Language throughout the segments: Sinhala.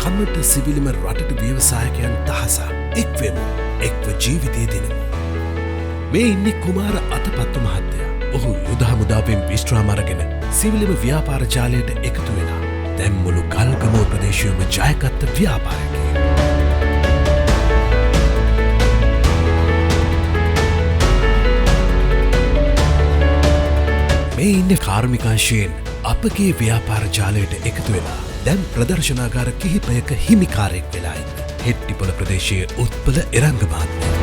කම්මට සිවිලිම රටට ව්‍යවසායකයන් දහසක් එක්වෙමු එක්ව ජීවිතය දෙනමු. මේ ඉන්නේ කුමාර අතපත්තු මහත්තයා. ඔහු යුද හමුදාවෙන් විශ්‍රාම අරගෙන සිවිලිම ව්‍යාපාර ජාලයට එකතු වෙලා දැන් මුළු ගල්ගමුව ප්‍රදේශයේම ජයගත්ත ව්‍යාපාරකයෙක්. මේ ඉන්නේ කාර්මිකාංශයෙන් අපගේ ව්‍යාපාර ජාලයට එකතු වෙලා දැන් ප්‍රදර්ශනාගාර කිහිපයක හිමිකාරයෙක් වෙලා ඉන්න හෙට්ටිපොළ ප්‍රදේශයේ උත්පල එරංග මහත්මයා.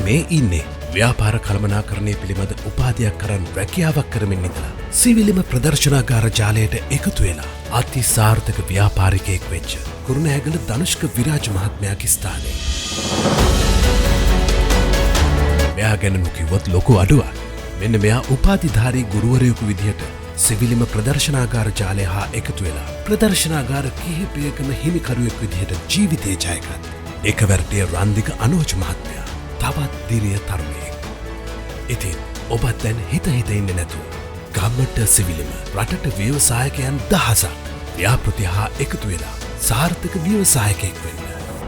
මේ ඉන්නේ ව්‍යාපාර කළමනාකරණය පිළිබඳ උපාධයක් කරන් රැකියාවක් කරමින් ඉඳලා සිවිලිම ප්‍රදර්ශනාගාර ජාලයට එකතු වෙලා අති සාර්ථක ව්‍යාපාරිකයෙක් වෙච්ච කුරුණෑගල ධනුෂ්ක විරාජ මහත්මයාගේ ස්ථානයේ. මෙයා ගැන නොකිව්වොත් ලොකු අඩුවක්. මෙන්න මෙයා උපාධිධාරී ගුරුවරයෙකු විදිහට සිවිලිම ප්‍රදර්ශනාගාර ජාලය හා එකතු වෙලා ප්‍රදර්ශනාගාර කිහිපයකම හිමිකරුවෙක් විදිහට ජීවිතය ජයගත් එකවැරටිය රන්දික අනෝජ මහත්මයා තවත් දිරිය තරුණයෙක්. ඉතින් ඔබත් දැන් හිත ඉන්න නැතුව ගම්මට සිවිලිම රටට ව්‍යවසායකයන් දහසක් ව්‍යාපෘති හා එකතු වෙලා සාර්ථක ව්‍යවසායකයෙක් වෙන්න.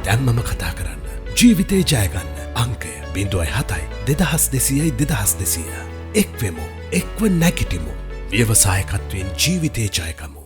දැන් මම කතා කරන්න ජීවිතේ ජයගන්න අංකය 07 2200 එක්වෙමු එක්ව නැගිටිමු ව්‍යවසායකත්වයෙන් ජීවිතේ ජයගමු.